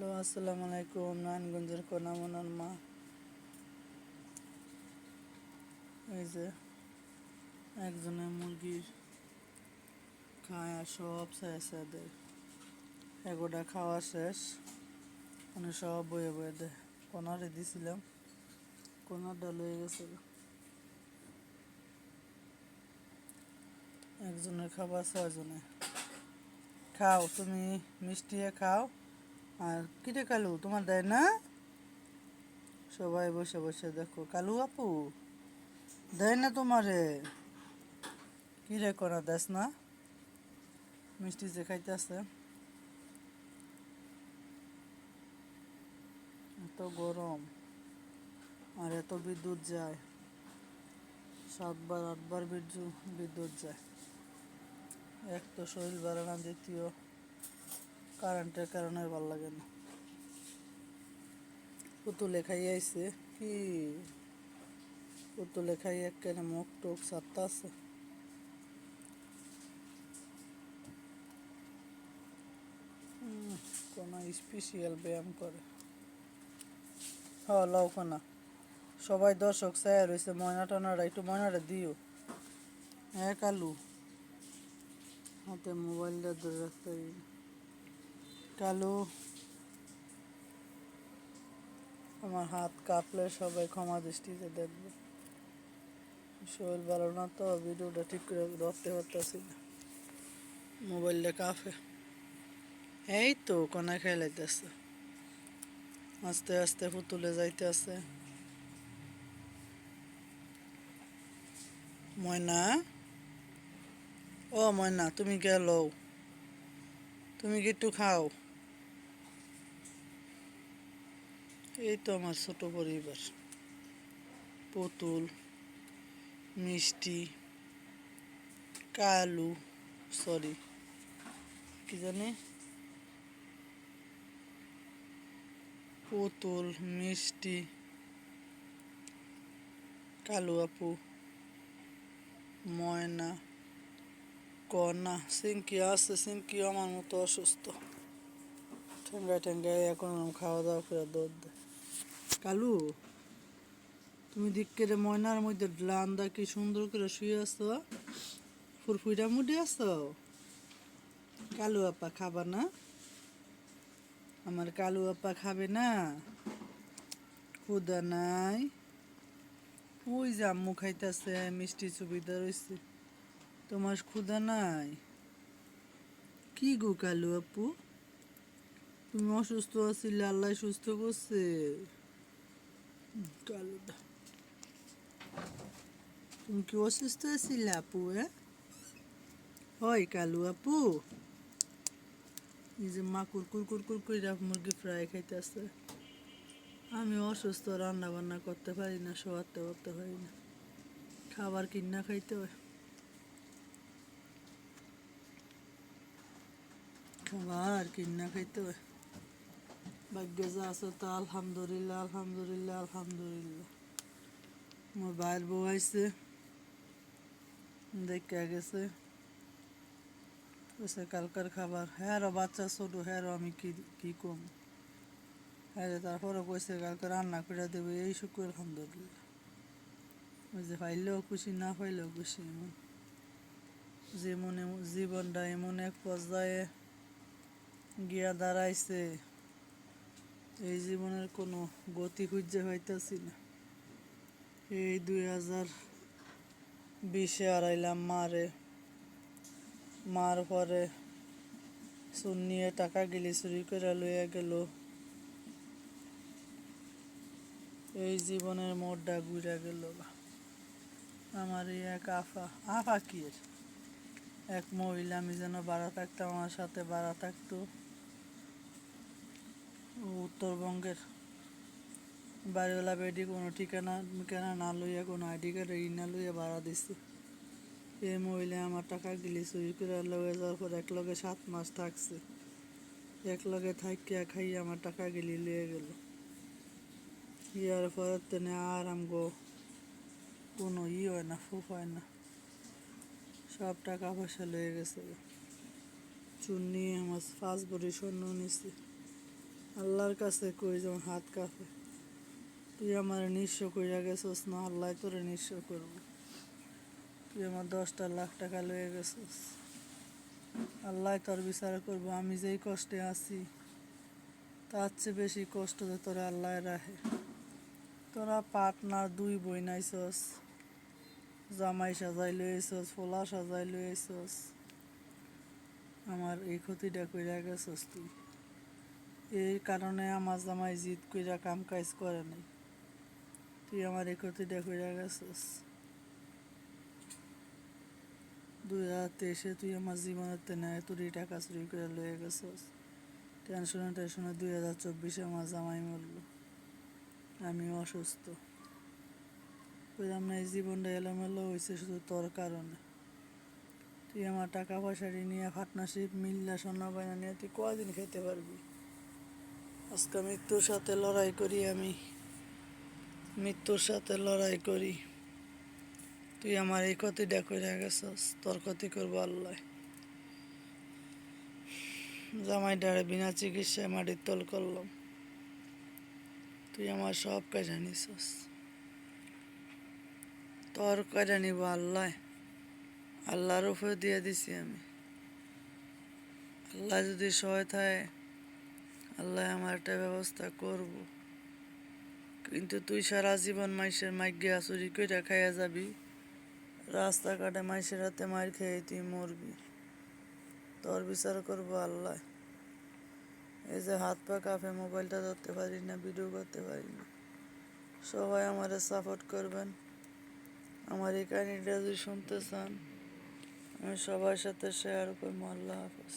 Hello, আসসালামু আলাইকুম। নারায়ণগঞ্জের কন্যামনার মা। এই যে একজনের মুরগির খায় আর সব শেষে দেয়। এগোটা খাওয়া শেষ, মানে সব বয়ে বয়ে দেয়। কোনারে দিছিলাম, কোনারটা লয়ে গেছে। একজনের খাবার 6 জনে। খাও, তুমি মিষ্টি খাও। আর কিরে কালু, তোমার দেয় না? সবাই বসে বসে দেখো। কালু আপু দেয় না তোমারে? কিরে করা দেস না? মিষ্টি যে খাইতেছে। এত গরম আর এত বিদ্যুৎ যায়, 7বার 8বার বিদ্যুৎ যায়। এক তো শরীর বাড়ে না, দ্বিতীয় কারেন্টের কারণে ভাল লাগে না। পুতুলে খাই আইছে কি? পুতুলে খাই একেবারে মুখ টুক সাতটা আছে। কোন স্পেশাল ব্যায়াম করে। লও না, সবাই দর্শক চায় রয়েছে। ময়না টনারা একটু ময়নাটা দিও। হ্যাঁ কালু, হাতে মোবাইলটা ধরে রাখতে পারি না। কালু, আমার হাত কাঁপলে সবাই ক্ষমা দৃষ্টিতে দেখবে। শরীর ভালো না তো, ভিডিওটা ঠিক করে ধরতে পারতেছি না, মোবাইলটা কাঁপে। এই তো কোনায় খেলাইতেছে, আস্তে আস্তে পুতুলে যাইতেছে। ময়না, ও ময়না, তুমি গেল? তুমি কি একটু খাও? এই তো আমার ছোট পরিবার। পুতুল, মিষ্টি, কালু, সরি কি জানি, পুতুল, মিষ্টি, কালু আপু, ময়না, কনা, সিঙ্কি আছে। সিঙ্কিও আমার মতো অসুস্থ, ঠেঙ্গায় ঠেঙ্গায় এখন খাওয়া দাওয়া করে দৌড় দেয়। কালু, তুমি দিকের ময়নার মধ্যে লান্দা কি সুন্দর করে শুয়ে আছো, ফুরফুইরা মুডে আছো। কালু আপা খাবা না? আমার কালু আপা খাবে না? ক্ষুদা নাই? ওই যে আম্মু খাইতেছে, মিষ্টি সুবিধা রয়েছে। তোমার ক্ষুদা নাই? কি গো কালু আপু, তুমি অসুস্থ আছিলে, আল্লাহ সুস্থ করছে। কালুটা, তুমি কি অসুস্থ আছিলে আপু? হয় কালু আপু, এই যে মা কুরকুর কুরকুর করে মুরগি ফ্রাই খাইতেছে। আমি অসুস্থ, রান্না বান্না করতে পারি না, শোয়াতে করতে পারি না, খাবার কিনা খাইতে হয়। খাবার কিনা খাইতে হয়। ভাগ্যে যা আছে তা আলহামদুলিল্লাহ, আলহামদুলিল্লাহ, আলহামদুলিল্লাহ। আমার ভাইয়ের বউ আইসে, দেখে গেছে, কালকার খাবার। হ্যাঁ বাচ্চা ছোট, হ্যাঁ আমি কি কি কম। হ্যাঁ তারপরে কইছে কালকে রান্না করে দেবে, এই শুক্র আলহামদুলিল্লাহ। ওই যে পাইলেও খুশি, না পাইলেও খুশি। এমন যেমন জীবনটা এমন এক পর্যায়ে গিয়া দাঁড়াইছে, এই জীবনের কোনো গতি খুঁজে পাইতেছি না। এই 2020-এ হারাইলাম মারে। মার পরে নিয়ে টাকা গেলি চুরি করে লইয়া গেল। এই জীবনের মোড়টা ঘুরে গেল। আমার এই এক আফা কি এক মহিলা, আমি যেন ভাড়া থাকতাম, আমার সাথে ভাড়া থাকতো। উত্তরবঙ্গের বাড়িওয়ালা বেডি কোনো ঠিকানা ঠিকানা না লইয়া, কোনো আইডি কার্ড না লইয়া ভাড়া দিচ্ছে। এই মহিলা আমার টাকা গেলি চুরি করে লয়ে যাওয়ার পর এক লগে 7 মাস থাকছে। এক লগে থাকিয়া খাইয়া আমার টাকা গেলি লয়ে গেল। ইয়ার পরের তেনে আর আমগো কোনো হয় না, ফুফ হয় না, সব টাকা পয়সা লয়ে গেছে। চুন্নি আমার 5 ভরি স্বর্ণ নিছে। আল্লাহর কাছে কই যখন হাত কাঁপে, তুই আমার নিঃস্ব কইরা গেছস না, আল্লাহ তোরে নিঃস্ব করবো। তুই আমার 10টা লাখ টাকা লয়ে গেছস, আল্লাহ তোর বিচার করবো। আমি যেই কষ্টে আছি তার চেয়ে বেশি কষ্ট যে তোরা আল্লাহ রাহে। তোরা পার্টনার 2 বোন আইসস, জামাই সাজাই লইছস, ফোলা সাজাই লইছস, আমার এই ক্ষতিটা কইরা গেছস তুই। এই কারণে আমার জামাই জিদ কইরা কাম কাজ করে নাই, তুই আমার এই ক্ষতিটা কইরা গেছস। 2023-এ তুই আমার জীবনের তেনে তুই টাকা চুরি করে লয়ে গেছস। টেনশনে টেনশনে 2024-এ আমার জামাই মরল, আমি অসুস্থ। বুঝলাম না, এই জীবনটা এলোমেলো হয়েছে শুধু তোর কারণে। তুই আমার টাকা পয়সা নিয়ে পার্টনারশিপ মিল্লা সোনা বায়না নিয়ে তুই কদিন খেতে পারবি? আজকে মৃত্যুর সাথে লড়াই করি আমি, মৃত্যুর সাথে লড়াই করি। তুই আমার এই ক্ষতিটা কইরা গেছস, তোর ক্ষতি করবো আল্লাহ। জামাইটারে বিনা চিকিৎসায় মাটির তল করলাম, তুই আমার সব কাজে নিছস, তোর কাজে নিব আল্লাহ। আল্লাহর উপরে দিয়ে দিছি আমি, আল্লাহ যদি সহায় থাকে আল্লাহ আমার একটা ব্যবস্থা করব। কিন্তু তুই সারা জীবন মাইসের মাইগিয়া চুরি কইরা খাইয়া যাবি, রাস্তাঘাটে মাইসের হাতে মার খেয়ে তুই মরবি, তোর বিচার করবো আল্লাহ। এই যে হাত পা কাঁপে, মোবাইলটা ধরতে পারি না, ভিডিও করতে পারি না। সবাই আমারে সাপোর্ট করবেন। আমার এই কাহিনিটা যদি শুনতে চান, আমি সবার সাথে শেয়ার করবো। আল্লাহ হাফেজ।